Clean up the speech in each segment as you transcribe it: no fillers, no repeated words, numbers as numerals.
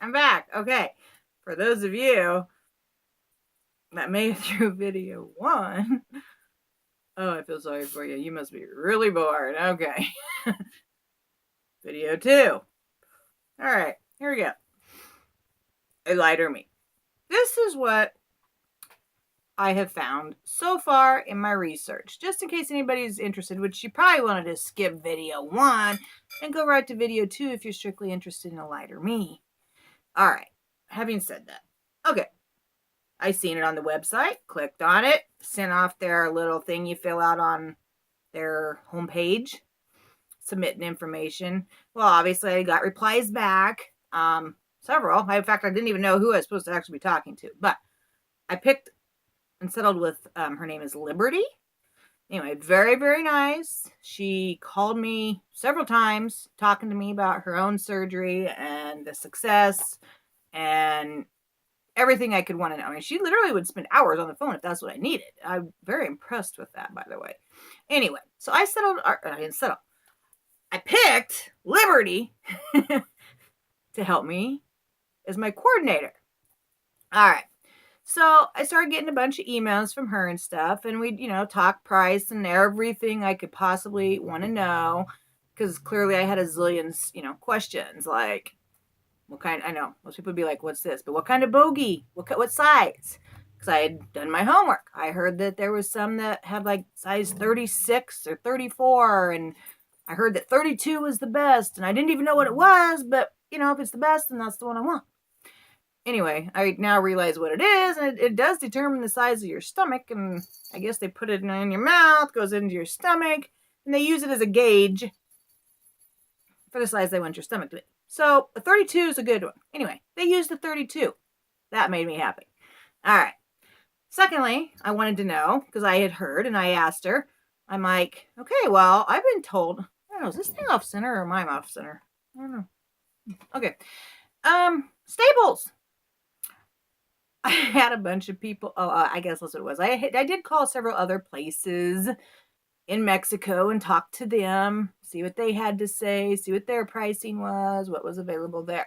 I'm back. Okay. For those of you that made it through video 1, oh, I feel sorry for you. You must be really bored. Okay. Video 2. All right, here we go. A lighter me. This is what I have found so far in my research. Just in case anybody's interested, which you probably wanted to skip video 1 and go right to video 2 if you're strictly interested in a lighter me. All right. Having said that, okay. I seen it on the website, clicked on it, sent off their little thing you fill out on their homepage, submitting information. Well, obviously I got replies back, several. In fact, I didn't even know who I was supposed to actually be talking to, but I picked and settled with, her name is Liberty. Anyway, very, very nice. She called me several times talking to me about her own surgery and the success and everything I could want to know. I mean, she literally would spend hours on the phone if that's what I needed. I'm very impressed with that, by the way. Anyway, so I settled, or I didn't settle. I picked Liberty to help me as my coordinator. All right. So I started getting a bunch of emails from her and stuff, and we'd, talk price and everything I could possibly want to know, because clearly I had a zillion, questions like, what kind? I know most people would be like, "What's this?" But what kind of bogey? What size? Because I had done my homework. I heard that there was some that had like size 36 or 34, and I heard that 32 was the best. And I didn't even know what it was, but if it's the best, then that's the one I want. Anyway, I now realize what it is, and it does determine the size of your stomach. And I guess they put it in your mouth, goes into your stomach, and they use it as a gauge for the size they want your stomach to be. So a 32 is a good one. Anyway, they used the 32. That made me happy. All right. Secondly, I wanted to know, because I had heard and I asked her, I'm like, okay, well, I've been told, I don't know, is this thing off center or am I off center? I don't know. Okay. Staples. I had a bunch of people. I guess that's what it was. I did call several other places in Mexico and talk to them, see what they had to say, see what their pricing was, what was available there.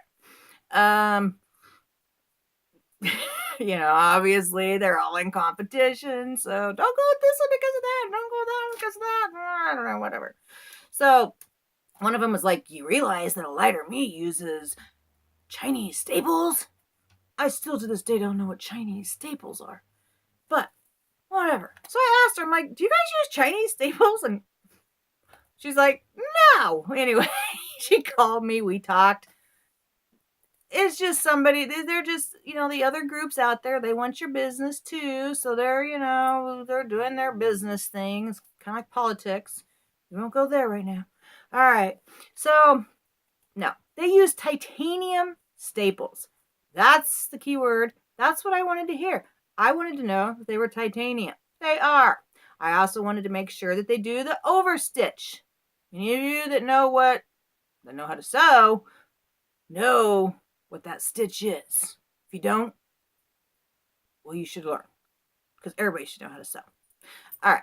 Obviously they're all in competition, so don't go with this one because of that, don't go with that one because of that, I don't know, whatever. So one of them was like, you realize that a lighter me uses Chinese staples? I still to this day don't know what Chinese staples are, but whatever. So I asked her, I'm like, do you guys use Chinese staples? And she's like, no. Anyway, she called me. We talked. It's just somebody, they're just, the other groups out there, they want your business too. So they're, they're doing their business things, kind of like politics. We won't go there right now. All right. So, no, they use titanium staples. That's the key word. That's what I wanted to hear. I wanted to know if they were titanium. They are. I also wanted to make sure that they do the overstitch. Any of you that know how to sew, know what that stitch is. If you don't, well, you should learn. Because everybody should know how to sew. All right.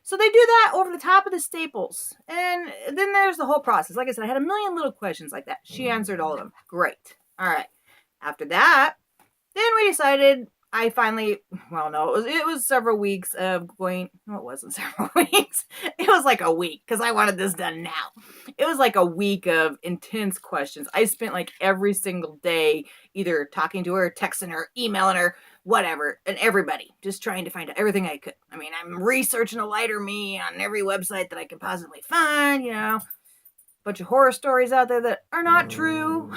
So they do that over the top of the staples. And then there's the whole process. Like I said, I had a million little questions like that. She answered all of them. Great. All right. After that, then we decided, I finally, well, no, it was several weeks of going, no, it wasn't several weeks. It was like a week because I wanted this done now. It was like a week of intense questions. I spent like every single day either talking to her, texting her, emailing her, whatever, and everybody, just trying to find out everything I could. I mean, I'm researching a lighter me on every website that I can possibly find, a bunch of horror stories out there that are not true.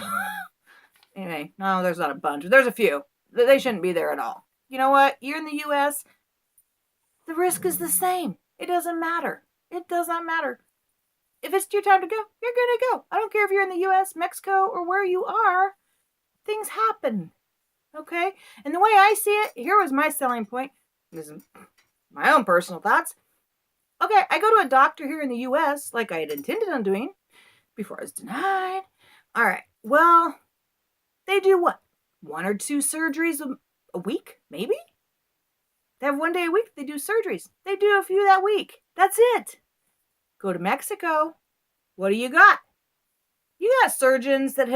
Anyway, no, there's not a bunch. There's a few. They shouldn't be there at all. You know what? You're in the U.S., the risk is the same. It doesn't matter. It does not matter. If it's your time to go, you're going to go. I don't care if you're in the U.S., Mexico, or where you are. Things happen. Okay? And the way I see it, here was my selling point. This is my own personal thoughts. Okay, I go to a doctor here in the U.S., like I had intended on doing, before I was denied. All right. Well, they do what? 1 or 2 surgeries a week, maybe? They have 1 day a week. They do surgeries. They do a few that week. That's it. Go to Mexico. What do you got? You got surgeons that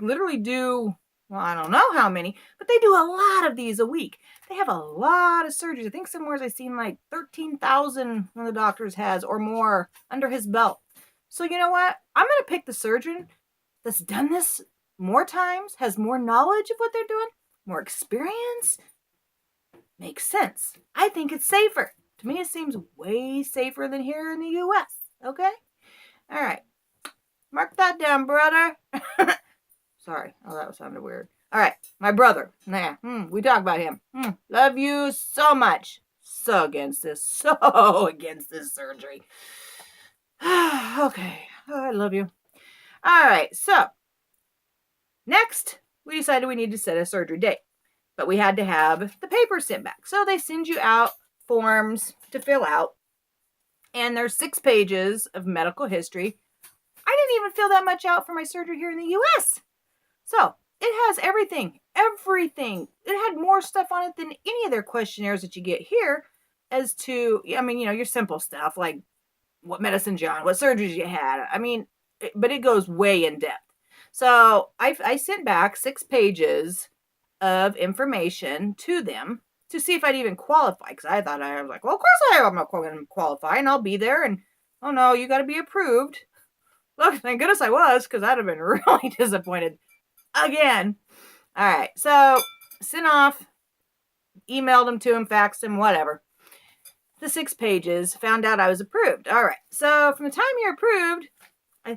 literally do well, I don't know how many, but they do a lot of these a week. They have a lot of surgeries. I think somewhere I've seen like 13,000 one of the doctors has or more under his belt. So you know what? I'm going to pick the surgeon that's done this more times, has more knowledge of what they're doing, more experience. Makes sense. I think it's safer. To me, it seems way safer than here in the U.S. Okay? All right. Mark that down, brother. Sorry. Oh, that sounded weird. All right. My brother. Nah. We talk about him. Love you so much. So against this surgery. Okay. Oh, I love you. All right. So, next, we decided we need to set a surgery date. But we had to have the paper sent back. So they send you out forms to fill out. And there's 6 pages of medical history. I didn't even fill that much out for my surgery here in the U.S. So it has everything. Everything. It had more stuff on it than any of their questionnaires that you get here as to, I mean, your simple stuff like what medicines you're on, what surgeries you had. I mean, but it goes way in depth. So I sent back 6 pages of information to them to see if I'd even qualify. Because I was like, well, of course I'm not going to qualify, and I'll be there. And oh no, you got to be approved. Look, thank goodness I was, because I'd have been really disappointed again. All right, so sent off, emailed them to him, faxed him, whatever. The 6 pages, found out I was approved. All right, so from the time you're approved, I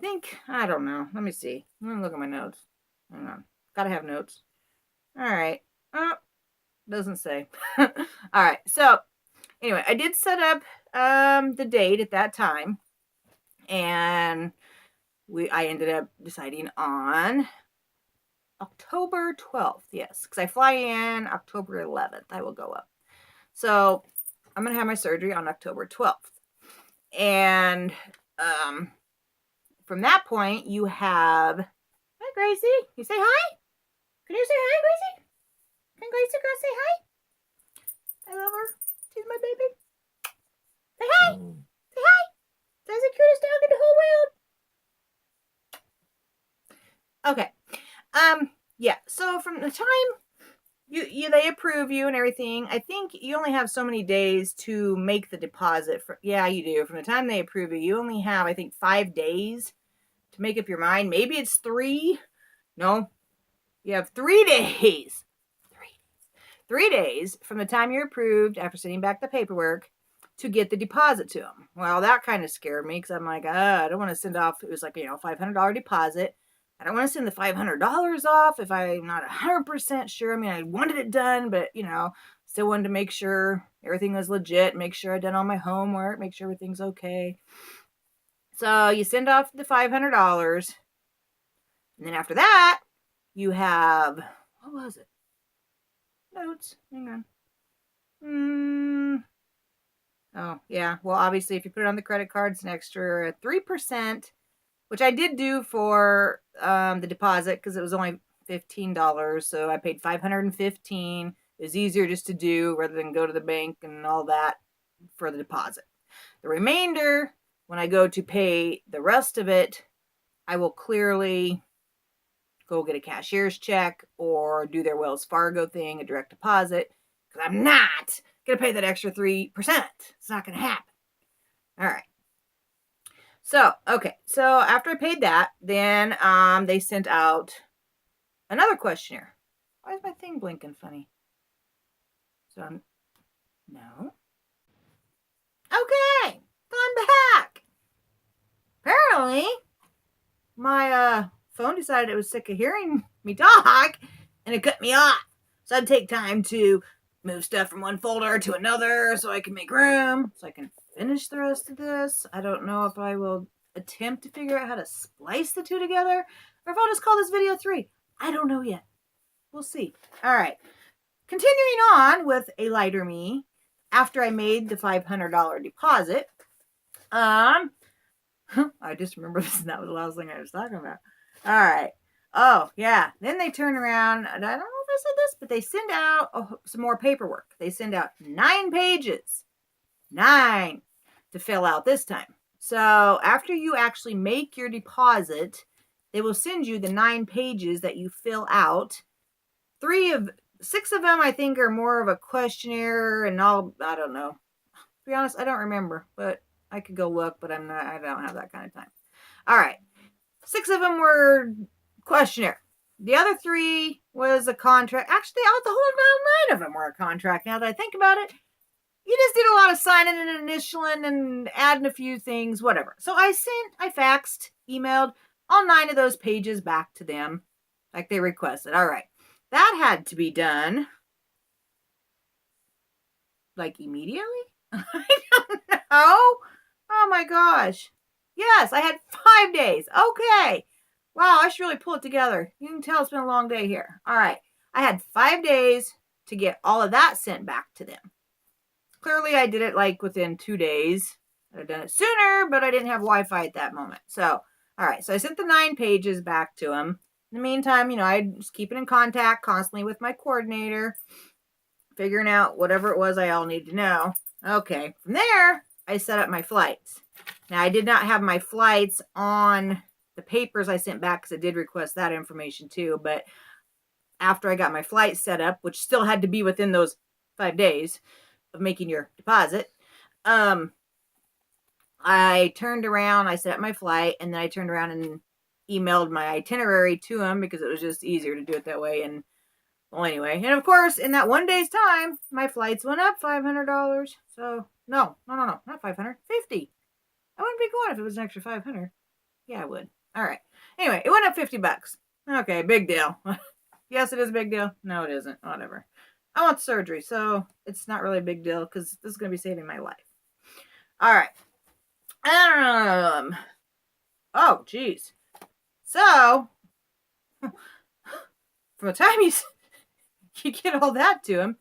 don't know. Let me see. Let me look at my notes. Hang on. Gotta have notes. All right. Oh, doesn't say. All right. So anyway, I did set up the date at that time, and I ended up deciding on October 12th. Yes, because I fly in October 11th. I will go up. So I'm gonna have my surgery on October 12th, and from that point you have. Hi, Gracie. You say hi. Can you say hi, Gracie? Can Gracie girl say hi? I love her. She's my baby. Say hi. Say hi. That's the cutest dog in the whole world. Okay. Yeah. So from the time they approve you and everything, I think you only have so many days to make the deposit. Yeah, you do. From the time they approve you only have, I think, 5 days to make up your mind. Maybe it's 3. No. You have 3 days. 3 days from the time you're approved after sending back the paperwork to get the deposit to them. Well, that kind of scared me because I'm like, I don't want to send off. It was like, $500 deposit. I don't want to send the $500 off if I'm not 100% sure. I mean, I wanted it done, but, still wanted to make sure everything was legit, make sure I'd done all my homework, make sure everything's okay. So you send off the $500. And then after that, you have, what was it? Notes. Hang on. Oh, yeah. Well, obviously, if you put it on the credit card, it's an extra 3%, which I did do for the deposit because it was only $15. So I paid $515. It was easier just to do rather than go to the bank and all that for the deposit. The remainder, when I go to pay the rest of it, I will clearly go get a cashier's check or do their Wells Fargo thing, a direct deposit, because I'm not going to pay that extra 3%. It's not going to happen. All right. So, okay. So after I paid that, then they sent out another questionnaire. Why is my thing blinking funny? So no. Okay. I'm back. Apparently, my phone decided it was sick of hearing me talk, and it cut me off. So I'd take time to move stuff from one folder to another so I can make room, so I can finish the rest of this. I don't know if I will attempt to figure out how to splice the 2 together, or if I'll just call this video 3. I don't know yet. We'll see. All right. Continuing on with a lighter me, after I made the $500 deposit, I just remember this, and that was the last thing I was talking about. All right. Oh, yeah. Then they turn around, and I don't know if I said this, but they send out some more paperwork. They send out 9 pages. 9 to fill out this time. So after you actually make your deposit, they will send you the 9 pages that you fill out 6 of them I think are more of a questionnaire, and I don't know. To be honest, I don't remember, but I could go look, but I don't have that kind of time. All right. 6 of them were questionnaire. The other 3 was a contract. Actually, the whole 9 of them were a contract. Now that I think about it, you just did a lot of signing and initialing and adding a few things, whatever. So I faxed, emailed all 9 of those pages back to them like they requested. All right. That had to be done like immediately? I don't know. Oh my gosh. Yes, I had 5 days. Okay. Wow, I should really pull it together. You can tell it's been a long day here. All right. I had 5 days to get all of that sent back to them. Clearly, I did it like within 2 days. I'd have done it sooner, but I didn't have Wi-Fi at that moment. So, all right. So I sent the 9 pages back to them. In the meantime, I was keeping in contact constantly with my coordinator, figuring out whatever it was I all need to know. Okay. From there, I set up my flights. Now, I did not have my flights on the papers I sent back because I did request that information too. But after I got my flight set up, which still had to be within those 5 days of making your deposit, I turned around, I set up my flight, and then I turned around and emailed my itinerary to him because it was just easier to do it that way. And well, anyway, and of course, in that 1 day's time, my flights went up $500. So no, not 500, 50. I wouldn't be going if it was an extra 500. Yeah, I would. All right. Anyway, it went up $50. Okay, big deal. Yes, it is a big deal. No, it isn't. Whatever. I want surgery, so it's not really a big deal because this is going to be saving my life. All right. Oh, geez. So, from the time you get all that to him,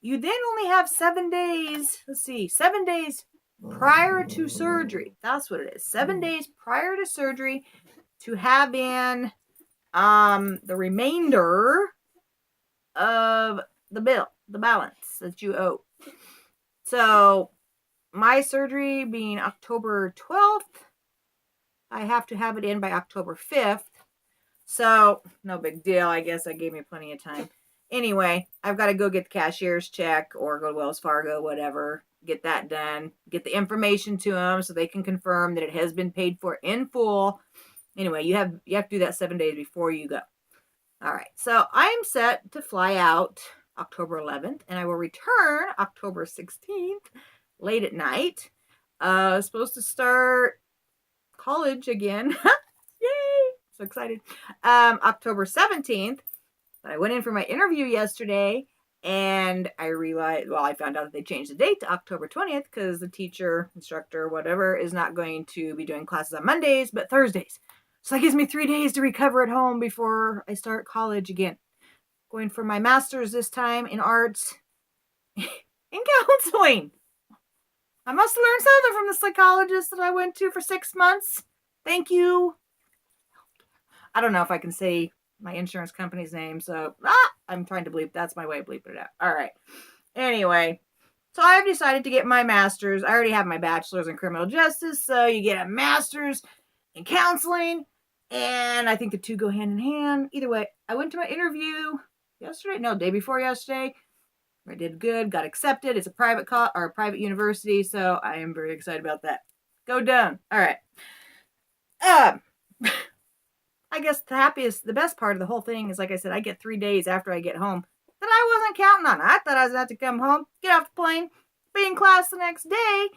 you then only have 7 days. Let's see, 7 days prior to surgery. That's what it is. 7 days prior to surgery to have in the remainder of the bill, the balance that you owe. So my surgery being October 12th, I have to have it in by October 5th. So no big deal. I guess that gave me plenty of time. Anyway, I've got to go get the cashier's check or go to Wells Fargo, whatever, get that done, get the information to them so they can confirm that it has been paid for in full. Anyway, you have to do that 7 days before you go. All right, so I'm set to fly out October 11th, and I will return October 16th, late at night. Supposed to start college again. Yay! So excited. October 17th. I went in for my interview yesterday, and I realized, I found out that they changed the date to October 20th because the teacher, instructor, whatever, is not going to be doing classes on Mondays, but Thursdays. So that gives me 3 days to recover at home before I start college again. Going for my master's this time in arts in counseling. I must have learned something from the psychologist that I went to for 6 months. Thank you. I don't know if I can say my insurance company's name, so I'm trying to bleep. That's my way of bleeping it out. All right. Anyway, so I've decided to get my master's. I already have my bachelor's in criminal justice, so you get a master's in counseling, and I think the two go hand in hand. Either way, I went to my interview day before yesterday. I did good, got accepted. It's a private private university, so I am very excited about that. Go done. All right. I guess the best part of the whole thing is, like I said, I get 3 days after I get home that I wasn't counting on. I thought I was about to come home, get off the plane, be in class the next day,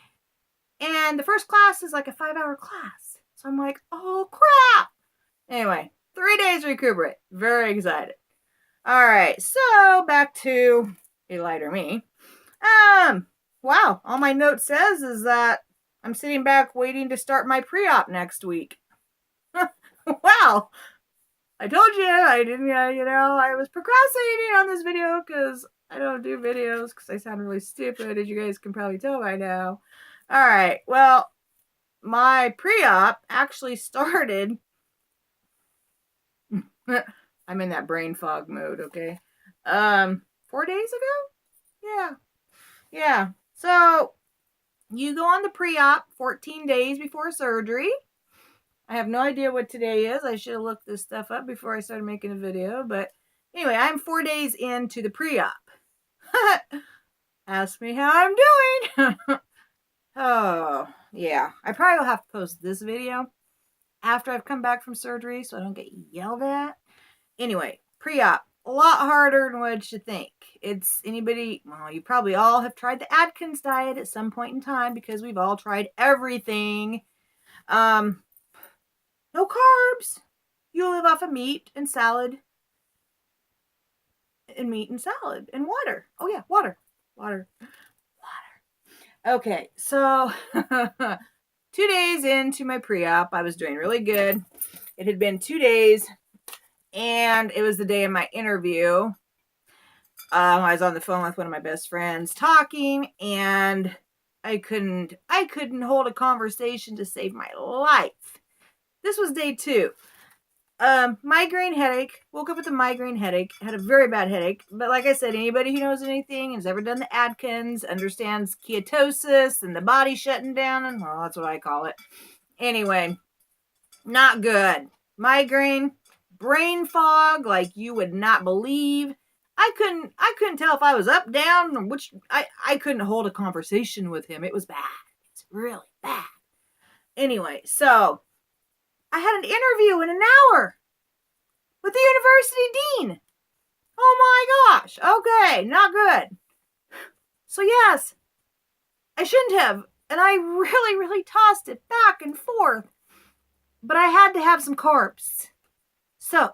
and the first class is like a 5-hour class. So I'm like, oh crap. Anyway, 3 days to recuperate. Very excited. All right, so back to a lighter me. Wow, all my note says is that I'm sitting back waiting to start my pre-op next week. Wow, I told you I didn't, I was procrastinating on this video because I don't do videos because I sound really stupid, as you guys can probably tell by now. All right, well, my pre-op actually started. I'm in that brain fog mode, okay? 4 days ago? Yeah. So, you go on the pre-op 14 days before surgery. I have no idea what today is. I should have looked this stuff up before I started making a video. But Anyway, I'm 4 days into the pre-op. Ask me how I'm doing. Oh, yeah. I probably will have to post this video after I've come back from surgery so I don't get yelled at. Anyway, pre-op, a lot harder than what you think. It's anybody, well, you probably all have tried the Atkins diet at some point in time because we've all tried everything. No carbs. You live off of meat and salad. And meat and salad and water. Oh yeah, water. Okay, so 2 days into my pre-op, I was doing really good. It had been 2 days, and it was the day of my interview. I was on the phone with one of my best friends talking, and I couldn't hold a conversation to save my life. This was day 2. Migraine headache. Woke up with a migraine headache. Had a very bad headache. But like I said, anybody who knows anything, has ever done the Atkins, understands ketosis and the body shutting down, and well, that's what I call it. Anyway, not good. Migraine, brain fog, like you would not believe. I couldn't tell if I was up, down, or which. I couldn't hold a conversation with him. It was bad. It's really bad. Anyway, so I had an interview in an hour with the university dean. Oh my gosh. Okay, not good. So yes, I shouldn't have. And I really, really tossed it back and forth. But I had to have some carbs. So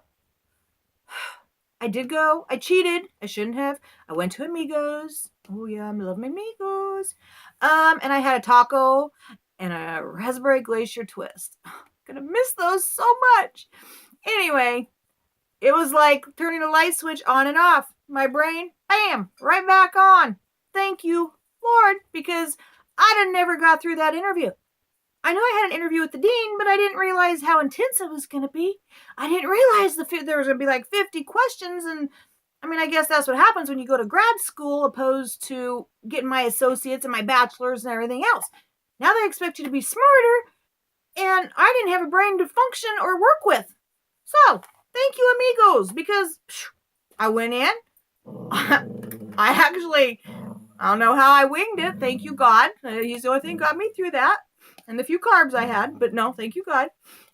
I did go. I cheated. I shouldn't have. I went to Amigos. Oh yeah, I love my Amigos. And I had a taco and a raspberry glacier twist. Gonna miss those so much. Anyway, it was like turning a light switch on and off. My brain, bam, right back on. Thank you, Lord, because I'd have never got through that interview. I know I had an interview with the dean, but I didn't realize how intense it was going to be. I didn't realize there was going to be like 50 questions. And I mean, I guess that's what happens when you go to grad school opposed to getting my associates and my bachelor's and everything else. Now they expect you to be smarter, and I didn't have a brain to function or work with. So, thank you, amigos, because I went in. I don't know how I winged it. Thank you, God. He's the only thing that got me through that. And the few carbs I had, but no, thank you, God.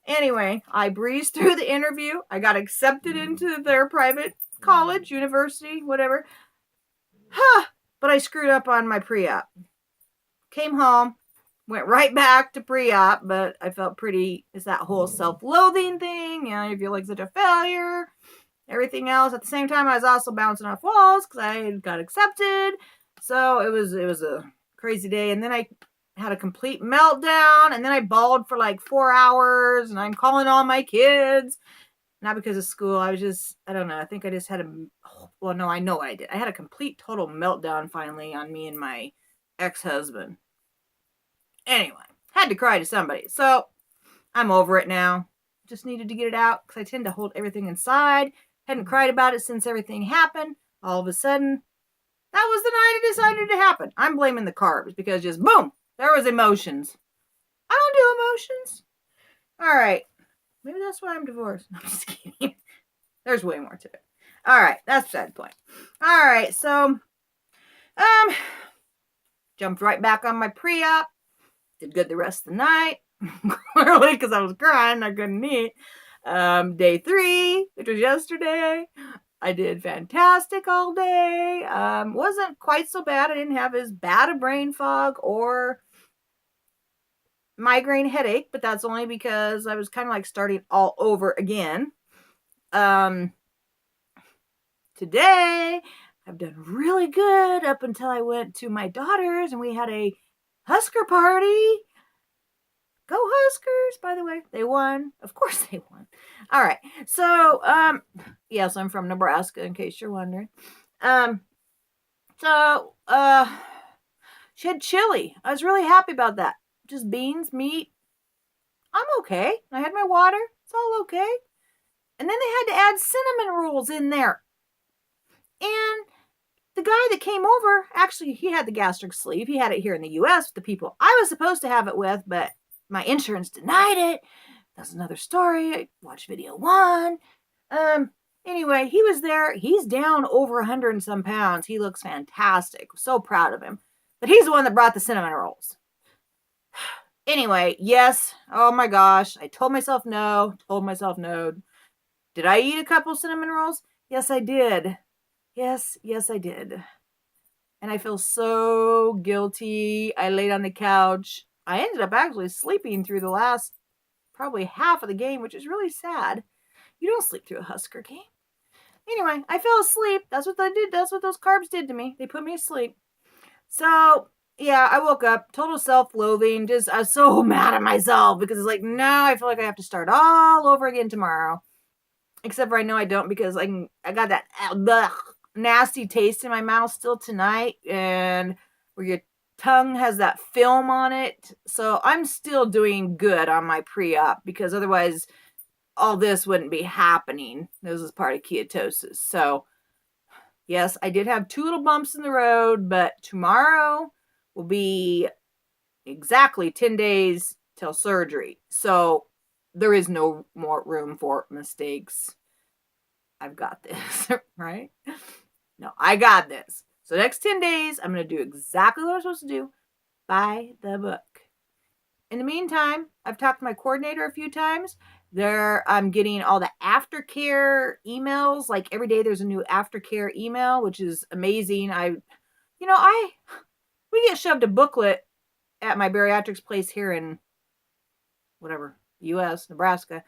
Anyway, I breezed through the interview. I got accepted into their private college, university, whatever. But I screwed up on my pre-op. Came home, went right back to pre-op, but I felt pretty, it's that whole self-loathing thing. You know, you feel like such a failure, everything else. At the same time, I was also bouncing off walls because I had got accepted. So it was a crazy day. And then I had a complete meltdown, and then I bawled for like 4 hours, and I'm calling all my kids. Not because of school. I don't know. I think I just had I know what I did. I had a complete total meltdown finally on me and my ex-husband. Anyway, had to cry to somebody. So I'm over it now. Just needed to get it out because I tend to hold everything inside. Hadn't cried about it since everything happened. All of a sudden, that was the night it decided to happen. I'm blaming the carbs because just boom, there was emotions. I don't do emotions. All right. Maybe that's why I'm divorced. No, I'm just kidding. There's way more to it. All right. That's beside the point. All right. So, jumped right back on my pre-op. Did good the rest of the night. Clearly, because I was crying. I couldn't eat. Day 3, which was yesterday. I did fantastic all day. Wasn't quite so bad. I didn't have as bad a brain fog or migraine headache, but that's only because I was kind of like starting all over again. Today, I've done really good up until I went to my daughter's and we had a Husker party. Go Huskers, by the way. They won. Of course they won. All right. So, yes, I'm from Nebraska, in case you're wondering. She had chili. I was really happy about that. Just beans, meat. I'm okay. I had my water. It's all okay. And then they had to add cinnamon rolls in there. And the guy that came over, actually, he had the gastric sleeve. He had it here in the U.S. with the people I was supposed to have it with, but my insurance denied it. That's another story. I watched video 1. Anyway, he was there. He's down over 100 and some pounds. He looks fantastic. So proud of him. But he's the one that brought the cinnamon rolls. Anyway, yes. Oh my gosh. I told myself no. Did I eat a couple cinnamon rolls? Yes, I did. Yes, I did. And I feel so guilty. I laid on the couch. I ended up actually sleeping through the last probably half of the game, which is really sad. You don't sleep through a Husker game. Anyway, I fell asleep. That's what I did. That's what those carbs did to me. They put me asleep. So, yeah, I woke up, total self-loathing. I was so mad at myself because it's like, no, I feel like I have to start all over again tomorrow. Except for I know I don't because I got that nasty taste in my mouth still tonight, and where your tongue has that film on it. So I'm still doing good on my pre-op because otherwise all this wouldn't be happening. This is part of ketosis. So yes, I did have 2 little bumps in the road, but tomorrow will be exactly 10 days till surgery. So there is no more room for mistakes. I've got this, right? No, I got this. So next 10 days, I'm going to do exactly what I'm supposed to do by the book. In the meantime, I've talked to my coordinator a few times. I'm getting all the aftercare emails. Like every day there's a new aftercare email, which is amazing. We get shoved a booklet at my bariatrics place here in whatever, US, Nebraska.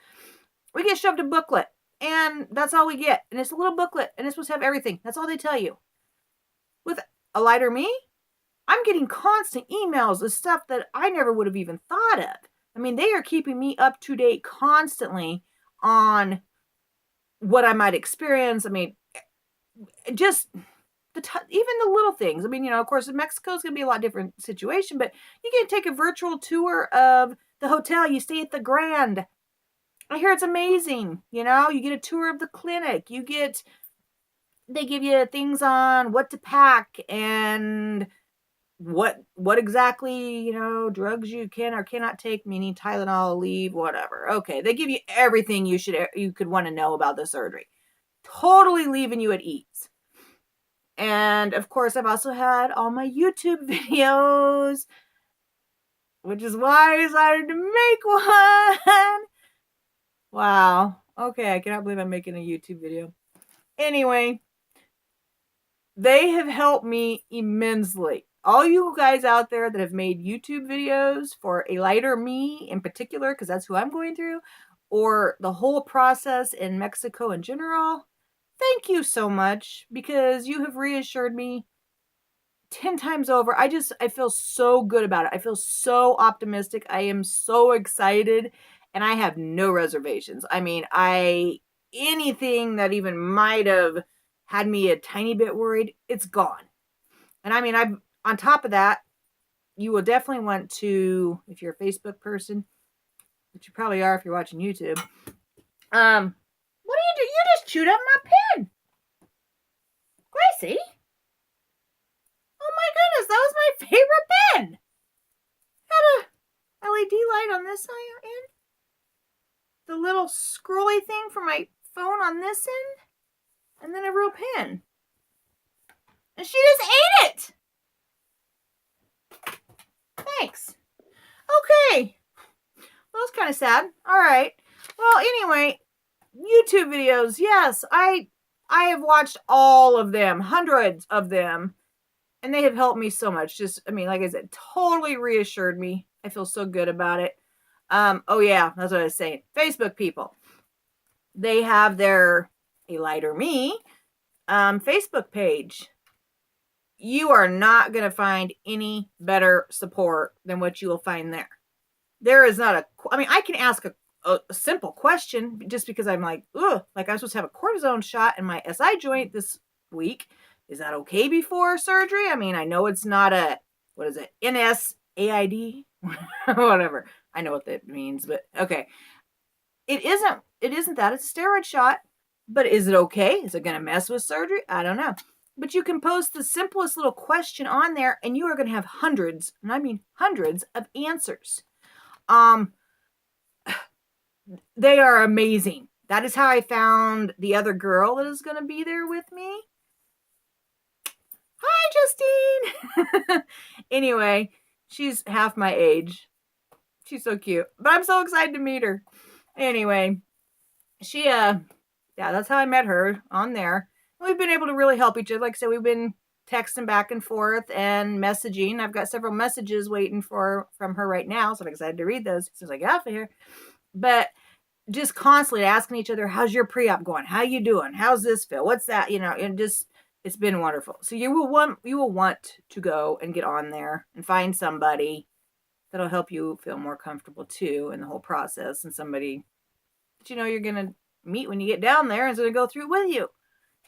We get shoved a booklet, and that's all we get. And it's a little booklet, and it's supposed to have everything. That's all they tell you. With a lighter me, I'm getting constant emails of stuff that I never would have even thought of. I mean, they are keeping me up to date constantly on what I might experience. I mean, just even the little things. I mean, of course, in Mexico is going to be a lot different situation, but you can take a virtual tour of the hotel. You stay at the Grand. I hear it's amazing. You get a tour of the clinic. They give you things on what to pack and what exactly, drugs you can or cannot take, meaning Tylenol, leave, whatever. Okay, they give you everything you could want to know about the surgery. Totally leaving you at ease. And of course, I've also had all my YouTube videos, which is why I decided to make one. Wow. Okay, I cannot believe I'm making a YouTube video. Anyway, they have helped me immensely. All you guys out there that have made YouTube videos for a lighter me in particular, because that's who I'm going through, or the whole process in Mexico in general, thank you so much, because you have reassured me 10 times over. I feel so good about it. I feel so optimistic. I am so excited, and I have no reservations. I mean, anything that even might have had me a tiny bit worried, it's gone. And I mean, on top of that, you will definitely want to, if you're a Facebook person, which you probably are if you're watching YouTube. What do you do? You just chewed up my pen. Gracie? Oh my goodness, that was my favorite pen. Had a LED light on this end. The little scrolly thing for my phone on this end. And then a real pen. And she just ate it. Thanks. Okay. Well, that's kind of sad. All right. Well, anyway, YouTube videos. Yes, I have watched all of them, hundreds of them, and they have helped me so much. Like I said, totally reassured me. I feel so good about it. Oh yeah, that's what I was saying. Facebook people. They have their A Lighter Me Facebook page. You are not going to find any better support than what you will find there. There is not I can ask a simple question just because I'm like, ugh, like I'm supposed to have a cortisone shot in my SI joint this week. Is that okay before surgery? I mean, I know it's not NSAID, whatever. I know what that means, but okay. It isn't that. It's a steroid shot, but is it okay? Is it going to mess with surgery? I don't know. But you can post the simplest little question on there and you are going to have hundreds, and I mean hundreds of answers. They are amazing. that is how I found the other girl that is going to be there with me. Hi, Justine. Anyway, she's half my age. She's so cute, but I'm so excited to meet her. Anyway, she, yeah, that's how I met her, on there. We've been able to really help each other. Like I said, we've been texting back and forth and messaging. I've got several messages waiting from her right now, so I'm excited to read those as soon as I get off of here. But just constantly asking each other, how's your pre-op going? How you doing? How's this feel? What's that? And just, it's been wonderful. So you will want to go and get on there and find somebody that'll help you feel more comfortable too in the whole process, and somebody that you're going to meet when you get down there and is going to go through it with you.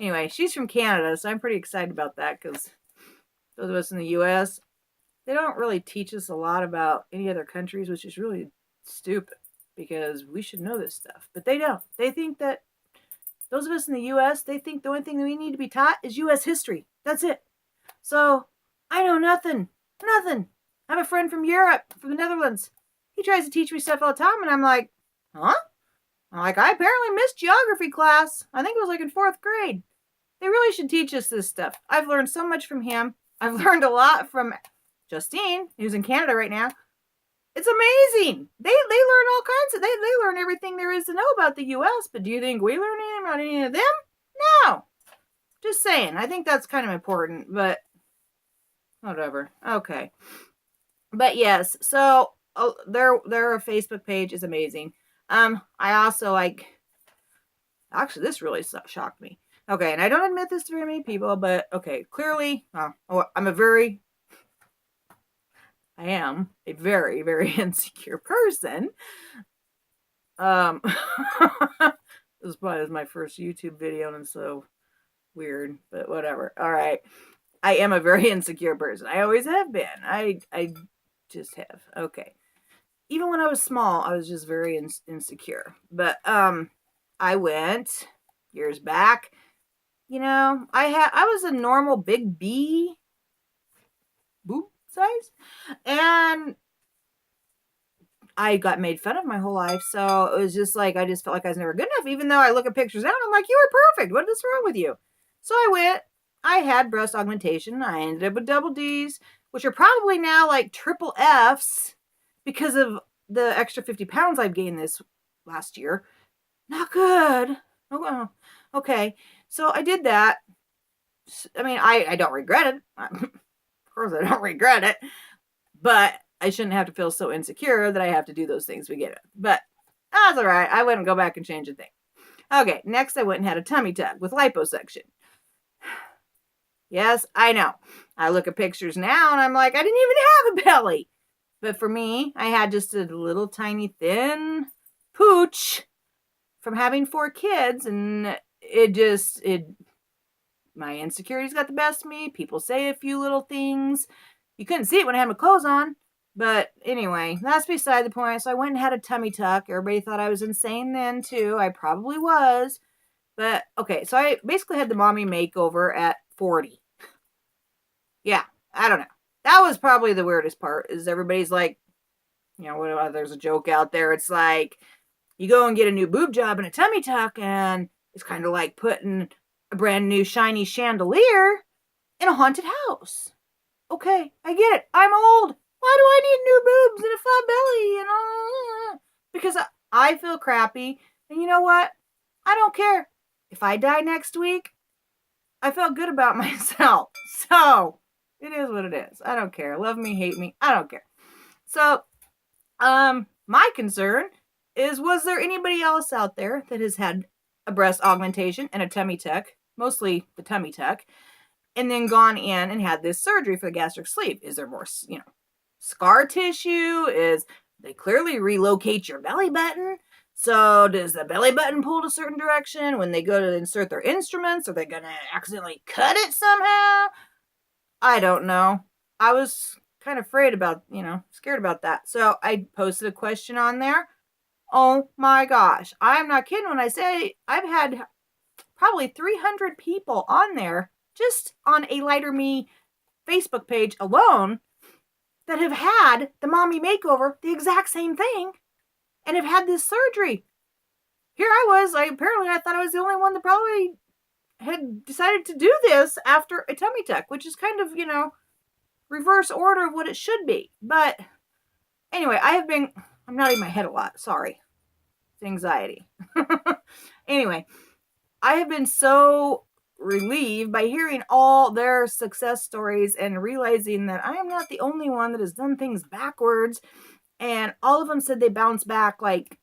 Anyway, she's from Canada, so I'm pretty excited about that, because those of us in the U.S., they don't really teach us a lot about any other countries, which is really stupid, because we should know this stuff. But they don't. They think that those of us in the U.S., they think the only thing that we need to be taught is U.S. history. That's it. So I know nothing. Nothing. I have a friend from Europe, from the Netherlands. He tries to teach me stuff all the time, and I'm like, huh? I apparently missed geography class. I think it was like in 4th grade. They really should teach us this stuff. I've learned so much from him. I've learned a lot from Justine, who's in Canada right now. It's amazing. They learn all kinds of, they learn everything there is to know about the U.S., but do you think we learn anything about any of them? No. Just saying. I think that's kind of important, but whatever. Okay. But yes, so their Facebook page is amazing. I also actually, this really shocked me. Okay, and I don't admit this to very many people, but okay, clearly, I am a very, very insecure person. This is probably my first YouTube video, and it's so weird, but whatever. All right. I am a very insecure person. I always have been. I just have. Okay. Even when I was small, I was just very insecure. But I went years back. I was a normal big B boob size, and I got made fun of my whole life. So it was just like, I just felt like I was never good enough, even though I look at pictures now and I'm like, you were perfect. What is wrong with you? So I went, I had breast augmentation. I ended up with double D's, which are probably now like triple F's because of the extra 50 pounds I've gained this last year. Not good. Oh, okay. So I did that. I mean, I don't regret it. Of course I don't regret it. But I shouldn't have to feel so insecure that I have to do those things we get. But that's all right. I wouldn't go back and change a thing. Okay, next I went and had a tummy tuck with liposuction. Yes, I know. I look at pictures now and I'm like, I didn't even have a belly. But for me, I had just a little tiny thin pooch from having 4 kids, and my insecurities got the best of me. People say a few little things. You couldn't see it when I had my clothes on. But anyway, that's beside the point. So I went and had a tummy tuck. Everybody thought I was insane then too. I probably was. But okay, so I basically had the mommy makeover at 40. Yeah, I don't know. That was probably the weirdest part, is everybody's like, there's a joke out there. It's like, you go and get a new boob job and a tummy tuck, and it's kind of like putting a brand new shiny chandelier in a haunted house. Okay, I get it. I'm old. Why do I need new boobs and a flat belly and all? Because I feel crappy, and you know what? I don't care. If I die next week, I felt good about myself. So it is what it is. I don't care. Love me, hate me. I don't care. So, my concern is, was there anybody else out there that has had a breast augmentation and a tummy tuck, mostly the tummy tuck, and then gone in and had this surgery for the gastric sleeve? Is there more, scar tissue? They clearly relocate your belly button. So does the belly button pull a certain direction when they go to insert their instruments? Are they going to accidentally cut it somehow? I don't know. I was kind of scared about that. So I posted a question on there. Oh my gosh. I'm not kidding when I say I've had probably 300 people on there, just on a Lighter Me Facebook page alone, that have had the mommy makeover, the exact same thing, and have had this surgery. here I was. I thought I was the only one that probably had decided to do this after a tummy tuck, which is kind of, reverse order of what it should be. But anyway, I'm nodding my head a lot. Sorry. It's anxiety. Anyway, I have been so relieved by hearing all their success stories and realizing that I am not the only one that has done things backwards. And all of them said they bounced back like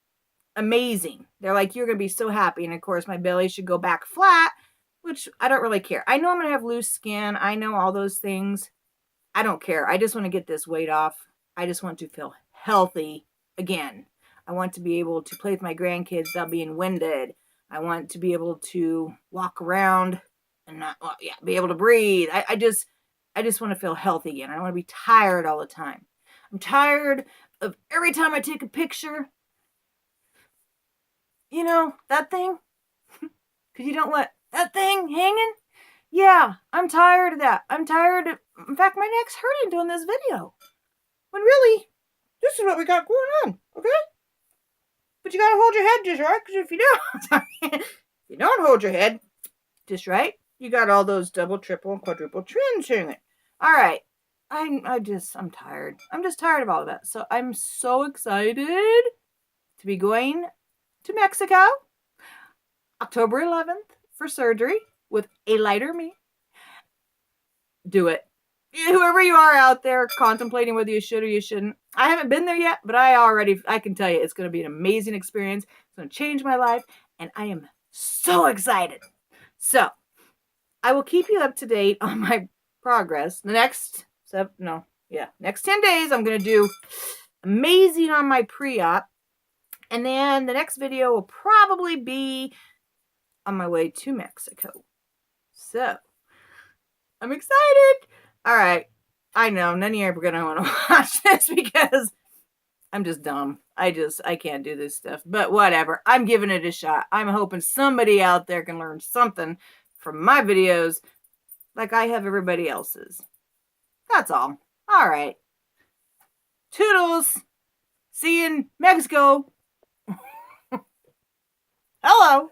amazing. They're like, you're going to be so happy. And of course, my belly should go back flat, which I don't really care. I know I'm going to have loose skin. I know all those things. I don't care. I just want to get this weight off. I just want to feel healthy again. I want to be able to play with my grandkids without being winded. I want to be able to walk around and not, be able to breathe. I just want to feel healthy again. I don't want to be tired all the time. I'm tired of every time I take a picture, that thing, because you don't want that thing hanging. Yeah, I'm tired of that. In fact, my neck's hurting doing this video. When really, this is what we got going on, okay? But you gotta hold your head just right, because if you don't, if you don't hold your head just right, you got all those double, triple, and quadruple trins hanging. All right, I'm tired. I'm just tired of all of that. So I'm so excited to be going to Mexico, October 11th for surgery with a lighter me. Do it. Whoever you are out there contemplating whether you should or you shouldn't. I haven't been there yet, but I can tell you it's going to be an amazing experience. It's going to change my life, and I am so excited. So, I will keep you up to date on my progress. The next 10 days, I'm going to do amazing on my pre-op. And then the next video will probably be on my way to Mexico. So, I'm excited. All right. I know none of you are going to want to watch this because I'm just dumb. I can't do this stuff. But whatever. I'm giving it a shot. I'm hoping somebody out there can learn something from my videos like I have everybody else's. That's all. All right. Toodles. See you in Mexico. Hello.